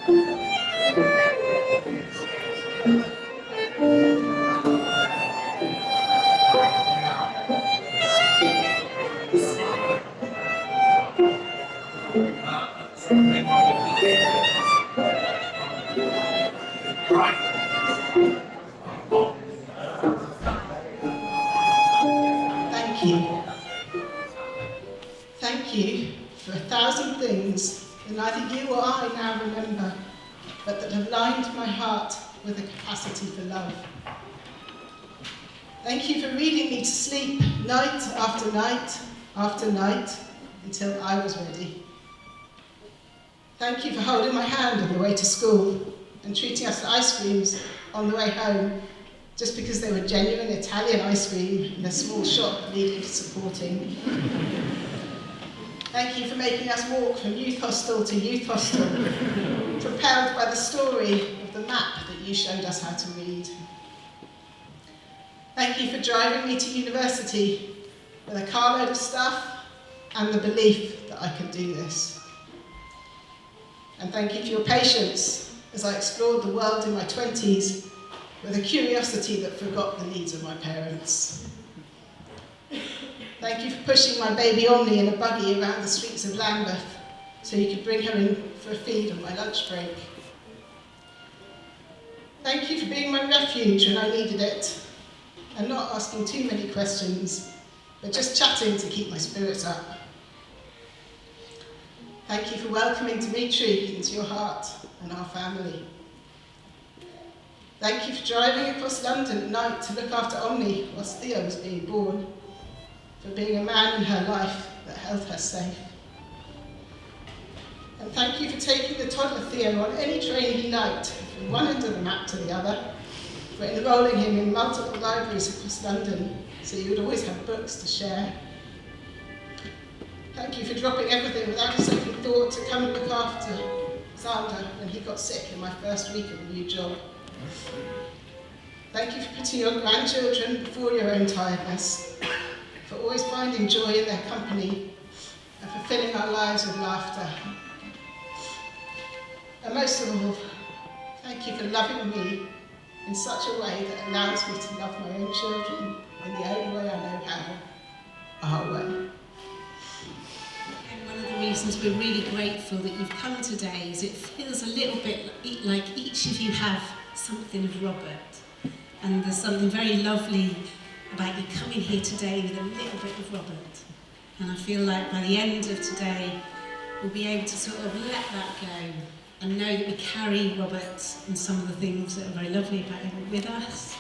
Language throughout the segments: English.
Thank you. Thank you for 1,000 things that neither you or I now remember, but that have lined my heart with a capacity for love. Thank you for reading me to sleep night after night after night until I was ready. Thank you for holding my hand on the way to school and treating us to ice creams on the way home, just because they were genuine Italian ice cream in a small shop that needed supporting. Thank you for making us walk from youth hostel to youth hostel, propelled by the story of the map that you showed us how to read. Thank you for driving me to university with a carload of stuff and the belief that I could do this. And thank you for your patience as I explored the world in my 20s with a curiosity that forgot the needs of my parents. Thank you for pushing my baby Omni in a buggy around the streets of Lambeth so you could bring her in for a feed on my lunch break. Thank you for being my refuge when I needed it and not asking too many questions, but just chatting to keep my spirits up. Thank you for welcoming Dimitri into your heart and our family. Thank you for driving across London at night to look after Omni whilst Theo was being born, for being a man in her life that held her safe. And thank you for taking the toddler Theo on any train he liked, from one end of the map to the other, for enrolling him in multiple libraries across London so you would always have books to share. Thank you for dropping everything without a second thought to come and look after Xander when he got sick in my first week of a new job. Thank you for putting your grandchildren before your own tiredness, for always finding joy in their company and for filling our lives with laughter. And most of all, thank you for loving me in such a way that allows me to love my own children in the only way I know how, our way. And one of the reasons we're really grateful that you've come today is it feels a little bit like each of you have something of Robert. And there's something very lovely about you coming here today with a little bit of Robert. And I feel like by the end of today, we'll be able to sort of let that go and know that we carry Robert and some of the things that are very lovely about him with us.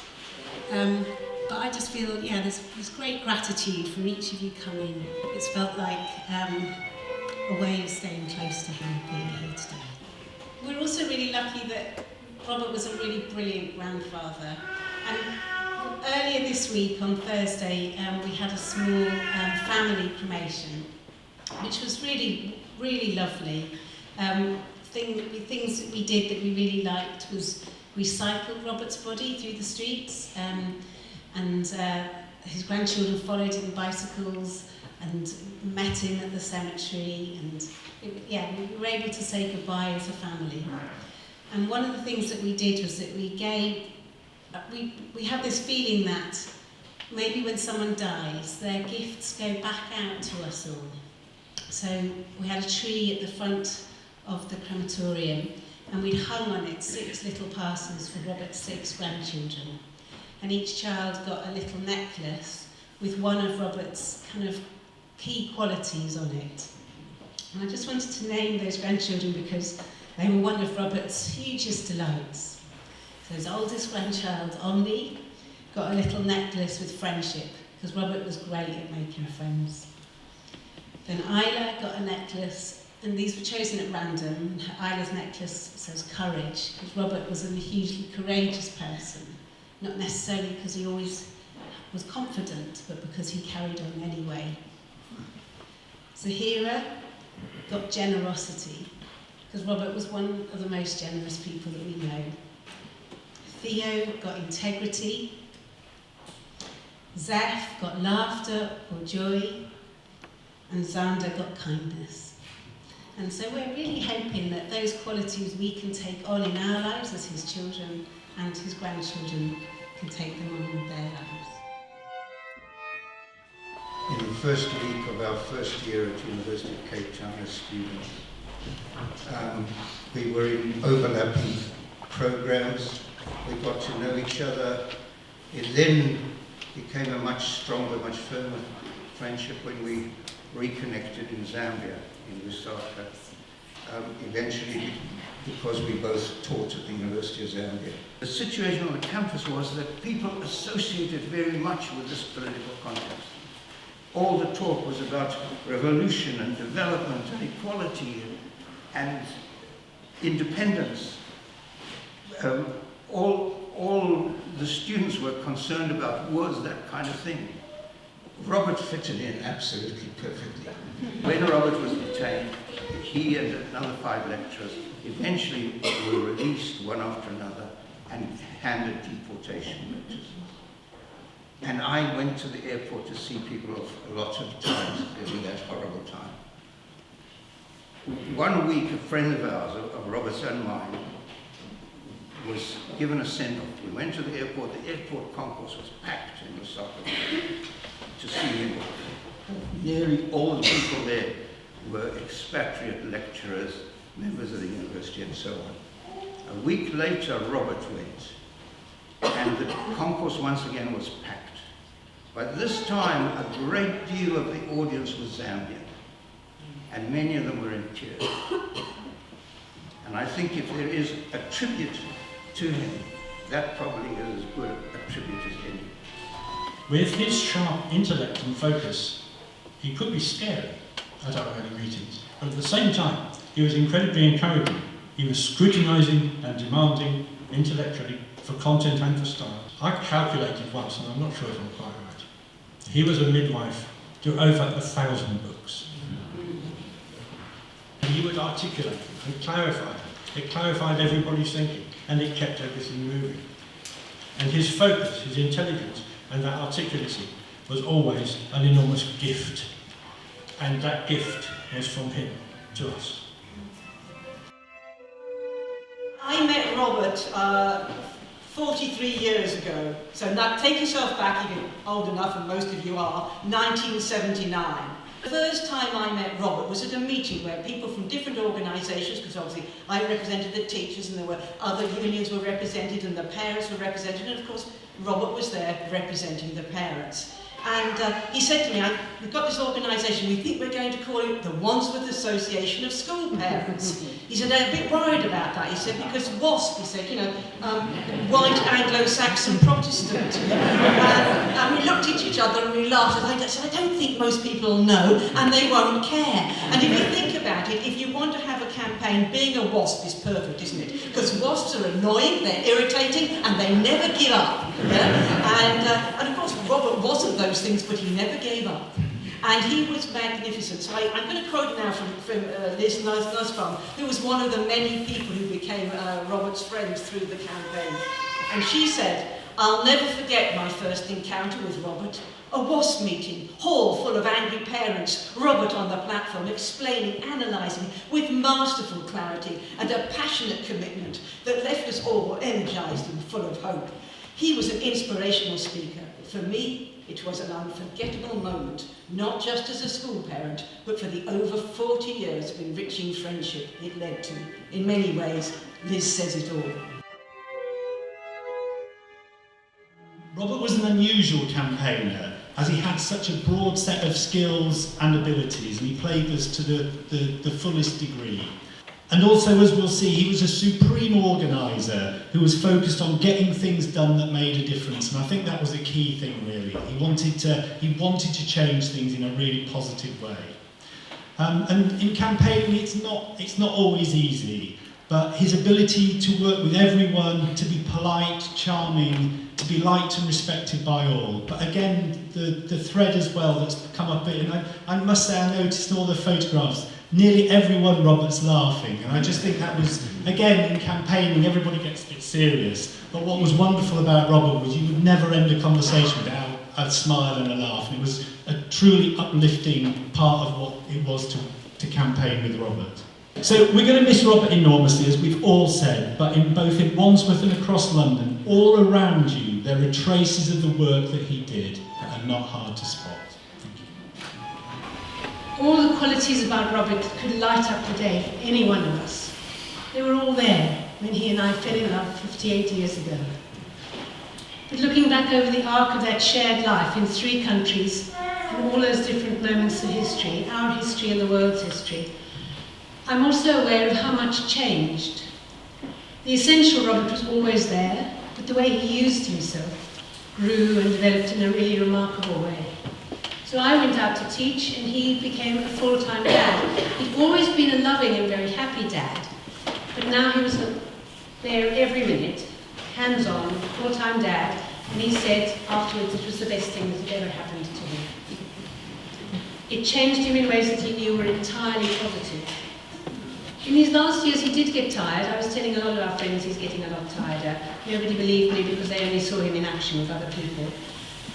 But I just feel, there's great gratitude for each of you coming. It's felt like a way of staying close to him being here today. We're also really lucky that Robert was a really brilliant grandfather. And earlier this week, on Thursday, we had a small family cremation, which was really, really lovely. Things that we did that we really liked was recycled Robert's body through the streets, and his grandchildren followed him on bicycles and met him at the cemetery, and we were able to say goodbye as a family. And one of the things that we did was that we have this feeling that maybe when someone dies, their gifts go back out to us all. So we had a tree at the front of the crematorium, and we'd hung on it 6 little parcels for Robert's 6 grandchildren. And each child got a little necklace with one of Robert's kind of key qualities on it. And I just wanted to name those grandchildren because they were one of Robert's hugest delights. So his oldest grandchild, Omni, got a little necklace with friendship, because Robert was great at making friends. Then Isla got a necklace, and these were chosen at random. Isla's necklace says courage, because Robert was a hugely courageous person, not necessarily because he always was confident, but because he carried on anyway. Zahira got generosity, because Robert was one of the most generous people that we know. Theo got integrity. Zeph got laughter or joy. And Xander got kindness. And so we're really hoping that those qualities we can take on in our lives as his children and his grandchildren can take them on in their lives. In the first week of our first year at University of Cape Town as students, we were in overlapping programs. We got to know each other. It then became a much stronger, much firmer friendship when we reconnected in Zambia, in Lusaka. Eventually, because we both taught at the University of Zambia. The situation on the campus was that people associated very much with this political context. All the talk was about revolution and development and equality and independence. All the students were concerned about was that kind of thing. Robert fitted in absolutely perfectly. When Robert was detained, he and another 5 lecturers eventually were released one after another and handed deportation notices. And I went to the airport to see people a lot of times during that horrible time. One week, a friend of ours, of Robert's and mine, was given a send-off. We went to the airport concourse was packed in Lusaka to see him. Nearly all the people there were expatriate lecturers, members of the university and so on. A week later, Robert went, and the concourse once again was packed. But this time, a great deal of the audience was Zambian, and many of them were in tears. And I think if there is a tribute to him, that probably is as good a tribute as any. With his sharp intellect and focus, he could be scary at our early meetings, but at the same time, he was incredibly encouraging. He was scrutinising and demanding intellectually for content and for style. I calculated once, and I'm not sure if I'm quite right, he was a midwife to over 1,000 books. And he would articulate and clarify them. It clarified everybody's thinking, and it kept everything moving. And his focus, his intelligence, and that articulacy was always an enormous gift. And that gift was from him to us. I met Robert 43 years ago, so now take yourself back if you're old enough, and most of you are, 1979. The first time I met Robert was at a meeting where people from different organisations, because obviously I represented the teachers and there were other unions were represented and the parents were represented, and of course Robert was there representing the parents. And he said to me, we've got this organisation, we think we're going to call it the Wandsworth Association of School Parents. He said, they're a bit worried about that. He said, because WASP, he said, you know, white Anglo-Saxon Protestant. And we looked at each other and we laughed. And I said, I don't think most people know and they won't care. And if you think about it, if you want to have a campaign, being a WASP is perfect, isn't it? Because WASPs are annoying, they're irritating, and they never give up. Yeah? And of course, Robert wasn't those things, but he never gave up. And he was magnificent. So I'm going to quote now from Liz Nussbaum, who was one of the many people who became Robert's friends through the campaign. And she said, I'll never forget my first encounter with Robert. A WASP meeting, hall full of angry parents, Robert on the platform explaining, analysing with masterful clarity and a passionate commitment that left us all energised and full of hope. He was an inspirational speaker. For me, it was an unforgettable moment, not just as a school parent, but for the over 40 years of enriching friendship it led to. In many ways, Liz says it all. Robert was an unusual campaigner, as he had such a broad set of skills and abilities, and he played this to the fullest degree. And also, as we'll see, he was a supreme organiser who was focused on getting things done that made a difference, and I think that was a key thing, really. He wanted to change things in a really positive way. And in campaigning, it's not always easy, but his ability to work with everyone, to be polite, charming, to be liked and respected by all. But again, the thread as well that's come up here, and I must say I noticed in all the photographs, nearly everyone Robert's laughing, and I just think that was, again, in campaigning, everybody gets a bit serious, but what was wonderful about Robert was you would never end a conversation without a smile and a laugh, and it was a truly uplifting part of what it was to campaign with Robert. So we're going to miss Robert enormously, as we've all said, but in both in Wandsworth and across London, all around you, there are traces of the work that he did that are not hard to spot. Thank you. All the qualities about Robert that could light up the day for any one of us, they were all there when he and I fell in love 58 years ago. But looking back over the arc of that shared life in 3 countries, and all those different moments of history, our history and the world's history, I'm also aware of how much changed. The essential Robert was always there, but the way he used himself grew and developed in a really remarkable way. So I went out to teach, and he became a full-time dad. He'd always been a loving and very happy dad, but now he was there every minute, hands-on, full-time dad, and he said afterwards it was the best thing that had ever happened to him. It changed him in ways that he knew were entirely positive. In his last years, he did get tired. I was telling a lot of our friends he's getting a lot tireder. Nobody believed me because they only saw him in action with other people.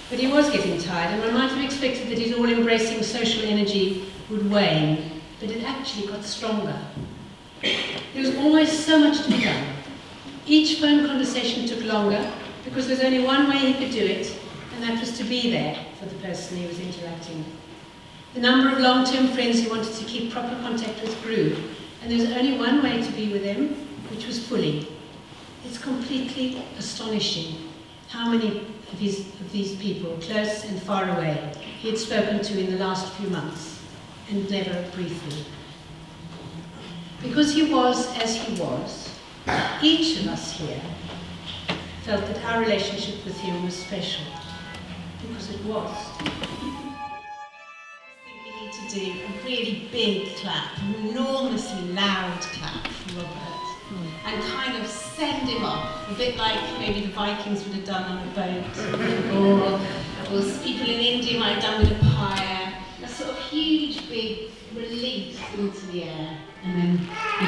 But he was getting tired, and one might have expected that his all-embracing social energy would wane, but it actually got stronger. There was always so much to be done. Each phone conversation took longer because there's only one way he could do it, and that was to be there for the person he was interacting with. The number of long-term friends he wanted to keep proper contact with grew, and there was only one way to be with them, which was fully. It's completely astonishing how many of these people, close and far away, he had spoken to in the last few months, and never briefly. Because he was as he was, each of us here felt that our relationship with him was special, because it was. To do a really big clap, an enormously loud clap for Robert, and kind of send him off, a bit like maybe the Vikings would have done on a boat, or people in India might have done with a pyre, a sort of huge big release into the air, and then we